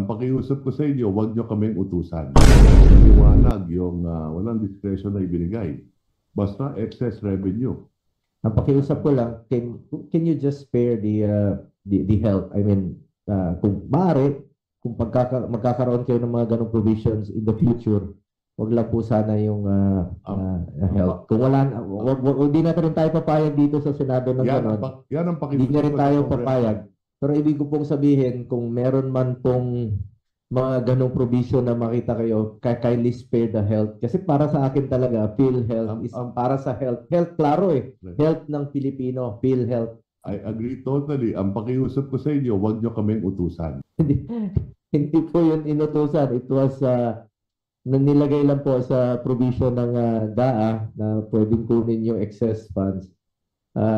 ang pakiusap ko sa inyo, huwag nyo kaming utusan. Maliwanag yung walang discretion na ibinigay. Basta excess revenue. Ang pakiusap ko lang, can you just spare the health? I mean, kung maaari, kung magkakaroon kayo ng mga ganong provisions in the future, wag lang po sana yung health. Kung wala, hindi na rin tayo papayag dito sa Senado ng ganon. Yan ang Hindi na pakiusap rin ko sa tayo Kongreso. papayag. Pero ibig ko pong sabihin, kung meron man pong mga ganong provision na makita kayo, kindly spare the health. Kasi para sa akin talaga, PhilHealth is para sa health. Health, klaro eh. Health ng Pilipino, PhilHealth. I agree totally. Ang pakiusap ko sa inyo, huwag nyo kaming utusan. Hindi po yun inutusan. It was nilagay lang po sa provision ng DAA na pwedeng kunin yung excess funds.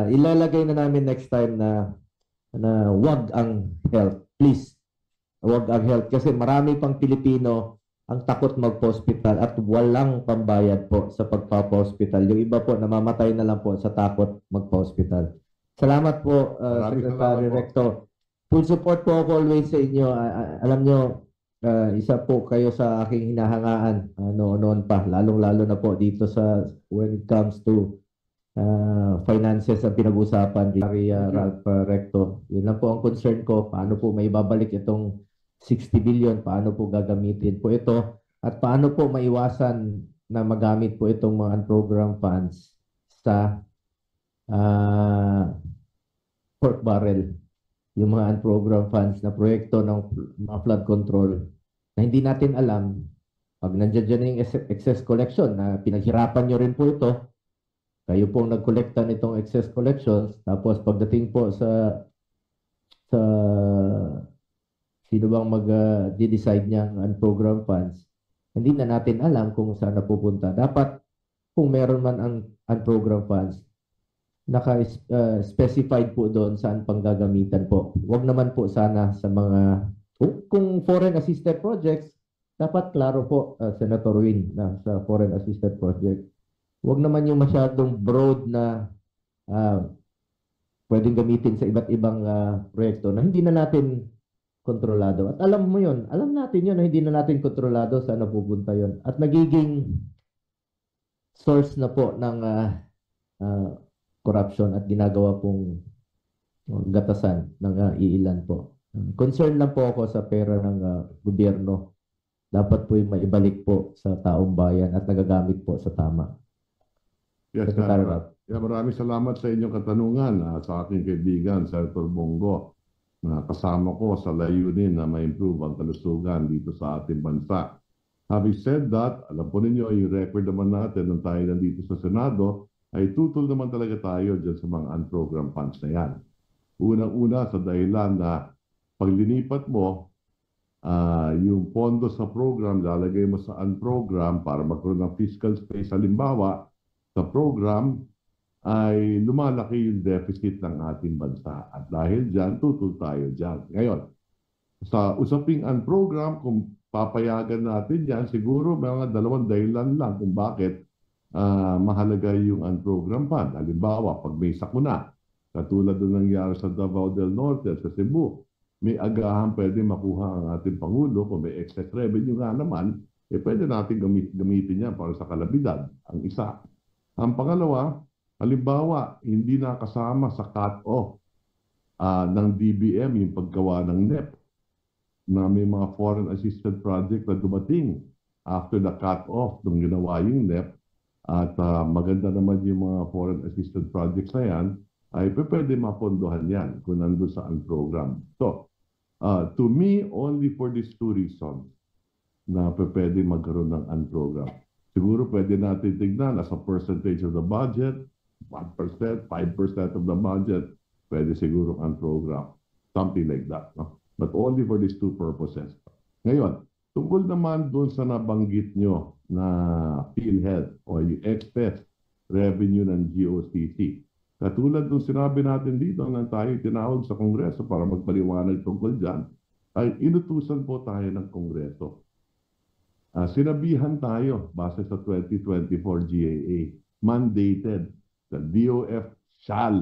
Ilalagay na namin next time na wag ang health. Please, wag ang health. Kasi marami pang Pilipino ang takot magpa-hospital at walang pambayad po sa pagpapa-hospital. Yung iba po, namamatay na lang po sa takot magpa-hospital. Salamat po, Secretary Recto. Full support po ako always sa inyo. Alam nyo, isa po kayo sa aking hinahangaan noon pa, lalong-lalo na po dito sa when it comes to finances ang pinag-usapan, Ralph Recto. Yun lang po ang concern ko, paano po may babalik itong 60 billion, paano po gagamitin po ito, at paano po maiwasan na magamit po itong mga unprogrammed funds sa pork barrel, yung mga unprogrammed funds na proyekto ng mga flood control na hindi natin alam. Pag nandiyan dyan yung excess collection na pinaghirapan nyo rin po ito, kayo pong nagkolekta nitong excess collections, tapos pagdating po sa sino bang mag-decide niyang unprogrammed funds, hindi na natin alam kung saan napupunta. Dapat kung meron man ang unprogrammed funds, naka-specified po doon saan panggagamitan po. Huwag naman po sana sa mga, kung foreign assisted projects, dapat klaro po, Senator Win, na sa foreign assisted project. Huwag naman yung masyadong broad na pwedeng gamitin sa iba't ibang proyekto na hindi na natin kontrolado. At alam mo yun, alam natin yun na hindi na natin kontrolado saan napupunta yun. At nagiging source na po ng corruption at ginagawa pong gatasan ng iilan po. Concern lang po ako sa pera ng gobyerno. Dapat po yung maibalik po sa taong bayan at nagagamit po sa tama. Yes, maraming salamat sa inyong katanungan sa aking kaibigan, Senator Bongo, na kasama ko sa layunin na ma-improve ang kalusugan dito sa ating bansa. Having said that, alam po ninyo, yung record naman natin nung tayo nandito sa Senado, ay tutol naman talaga tayo dyan sa mga unprogrammed funds na yan. Unang-una sa dahilan na paglinipat mo, yung pondo sa program, lalagay mo sa unprogram para magkaroon ng fiscal space. Halimbawa, sa program ay lumalaki yung deficit ng ating bansa. At dahil dyan, tutol tayo dyan. Ngayon, sa usaping unprogram, kung papayagan natin yan, siguro may mga dalawang dahilan lang kung bakit mahalaga yung unprogram fund. Halimbawa, pag may sakuna, katulad ng nangyari sa Davao del Norte at sa Cebu, may agahan pwede makuha ang ating Pangulo. Kung may excess revenue nga naman, pwede natin gamitin yan para sa kalabidad, ang isa. Ang pangalawa, halimbawa, hindi nakasama sa cut-off ng DBM yung paggawa ng NEP na may mga foreign assisted project na dumating after the cut-off nung ginawa yung NEP. At maganda naman yung mga foreign assisted projects na yan, ay pwede mapondohan yan kung nandun sa unprogram. So, to me, only for these two reasons na pwede magkaroon ng unprogram. Siguro pwede natin tignan as a percentage of the budget, 1%, 5% of the budget, pwede siguro unprogram. Something like that. No? But only for these two purposes. Ngayon, tungkol naman doon sa nabanggit nyo na PhilHealth o yung excess revenue ng GOCC. Katulad nung sinabi natin dito nang tayo tinawag sa Kongreso para magpaliwanag tungkol dyan, ay inutusan po tayo ng Kongreso. Sinabihan tayo base sa 2024 GAA, mandated, the DOF shall.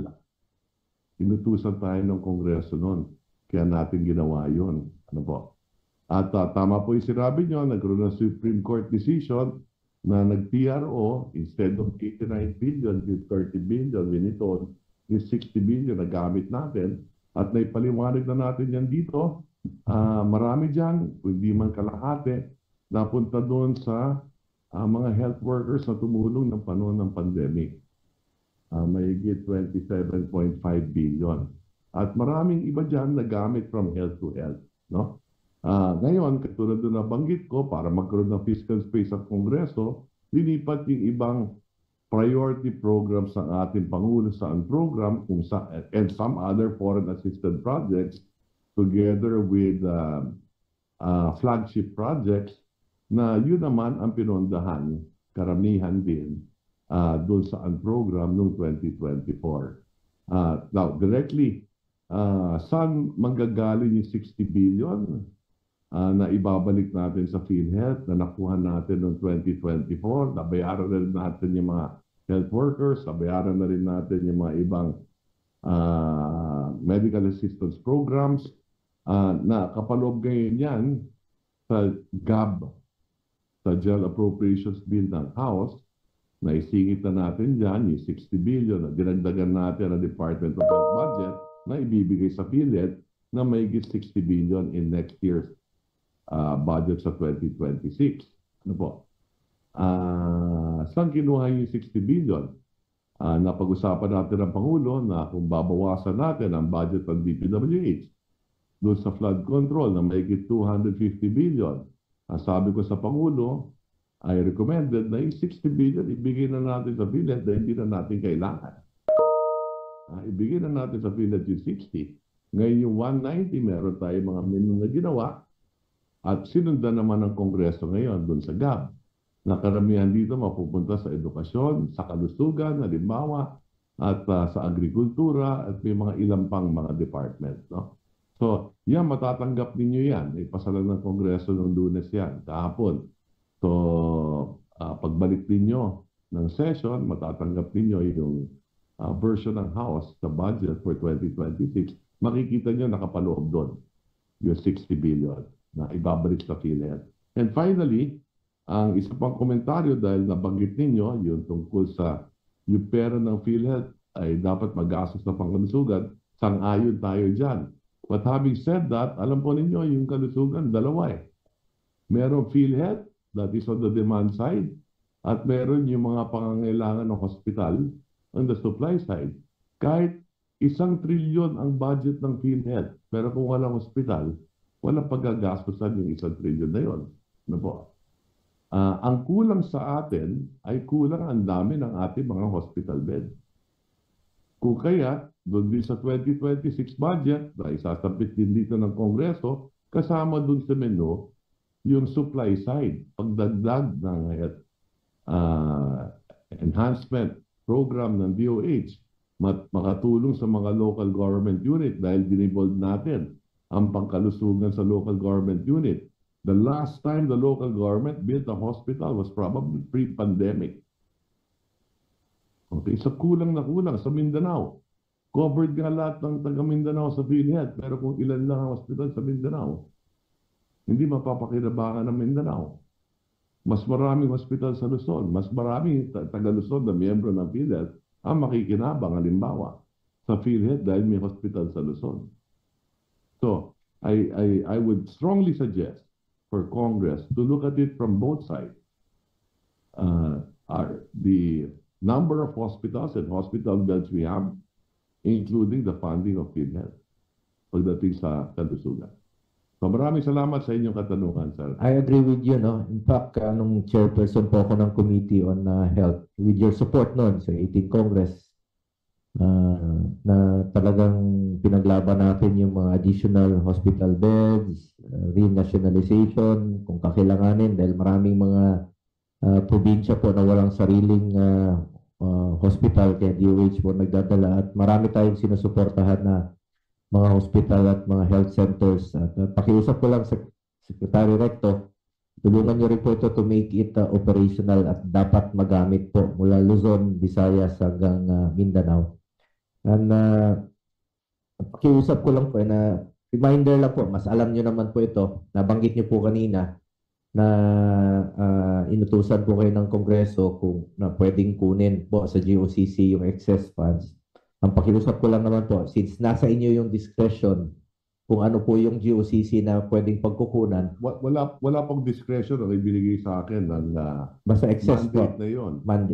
Inutusan tayo ng Kongreso noon, kaya natin ginawa yun. Ano po? At tama po yung sinabi nyo, nagkaroon ng Supreme Court decision na nag-TRO, instead of 89 billion, yung 30 billion, winito, yung 60 billion na gamit natin. At naipaliwanag na natin yan dito. Marami dyan, hindi man kalahati, napunta doon sa mga health workers na tumulong ng panahon ng pandemic. Mahigit 27.5 billion. At maraming iba dyan na gamit from health to health. No? Ngayon, katulad doon nabanggit ko, para magkaroon ng fiscal space sa Kongreso, linipat yung ibang priority programs ng ating Pangulo sa program and some other foreign assistance projects together with flagship projects na yun naman ang pinondahan, karamihan din, doon sa program noong 2024. Now, directly, saan manggagaling yung 60 billion na ibabalik natin sa PhilHealth na nakuha natin noong 2024? Nabayaran na rin natin yung mga health workers, nabayaran na rin natin yung mga ibang medical assistance programs na kapaloob ngayon yan sa GAB, sa General Appropriations Bill ng House. Naisingit na natin dyan yung 60 billion na dinagdagan natin ang Department of Health budget na ibibigay sa PhilHealth na mahigit 60 billion in next year's budget sa 2026. Ano po? Saan kinuha yung 60 billion? Napag-usapan natin ng Pangulo na kung babawasan natin ang budget ng DPWH doon sa flood control na mahigit 250 billion. Sabi ko sa Pangulo, I recommended na yung 60 billion ibigay na natin sa PhilHealth dahil hindi na natin kailangan. Ibigay na natin sa PhilHealth yung 60. Ngayon yung 190, meron tayo mga minimum na ginawa at sinundan naman ng Kongreso ngayon doon sa GAB. Na karamihan dito mapupunta sa edukasyon, sa kalusugan, halimbawa, at sa agrikultura, at may mga ilang pang mga department. No? So, yan, matatanggap ninyo yan. Ipasala ng Kongreso ng Lunes yan, kahapon. So, pagbalik ninyo ng session, matatanggap ninyo yung version ng House sa budget for 2026. Makikita nyo nakapaloob doon yung 60 billion na ibabalik sa PhilHealth. And finally, ang isa pang komentaryo dahil nabanggit ninyo yung tungkol sa yung pera ng PhilHealth ay dapat mag-gastos na pangkalusugan, sang-ayon tayo dyan. But having said that, alam po ninyo yung kalusugan, dalawa eh. Meron PhilHealth, that is on the demand side, at meron yung mga pangangailangan ng hospital on the supply side. Kahit 1 trilyon ang budget ng PhilHealth, pero kung walang hospital, walang paggagastosan yung 1 trilyon na yun. Ano po? Ang kulang sa atin ay kulang ang dami ng ating mga hospital bed. Kung kaya, doon din sa 2026 budget, na isasabit din dito ng Kongreso, kasama doon sa menu, yung supply side, pagdagdag ng enhancement program ng DOH, makatulong sa mga local government unit dahil dinibold natin ang pangkalusugan sa local government unit. The last time the local government built a hospital was probably pre-pandemic. Okay, sa kulang na kulang sa Mindanao. Covered nga lahat ng taga Mindanao sa PhilHealth, pero kung ilan lang ang hospital sa Mindanao, hindi mapapakinabangan ng Mindanao. Mas maraming hospital sa Luzon, mas maraming taga Luzon na miyembro ng PhilHealth ang makikinabang, halimbawa, sa PhilHealth dahil may hospital sa Luzon. So, I would strongly suggest for Congress to look at it from both sides. The number of hospitals and hospital beds we have, including the funding of PhilHealth pagdating sa kalusugan. So maraming salamat sa inyong katanungan, sir. I agree with you, no? In fact, nung chairperson po ako ng Committee on Health, with your support noon sa 18th Congress, na talagang pinaglaban natin yung mga additional hospital beds, renationalization, kung kakailanganin, dahil maraming mga probinsya po na walang sariling hospital, kaya DOH po nagdadala, at marami tayong sinusuportahan na mga hospital at mga health centers. At pakiusap ko lang sa Secretary Recto, tulungan niyo rin po ito to make it operational at dapat magamit po mula Luzon, Visayas hanggang Mindanao. And pakiusap ko lang po na reminder lang po, mas alam nyo naman po ito, nabanggit nyo po kanina na inutusan po kayo ng Kongreso kung na pwedeng kunin po sa GOCC yung excess funds. Ang pakiusap ko lang naman po, since nasa inyo yung discretion kung ano po yung GOCC na pwedeng pagkukunan, Wala pong discretion ang ibinigay sa akin ng basta excess po, mandate na yon. mandate.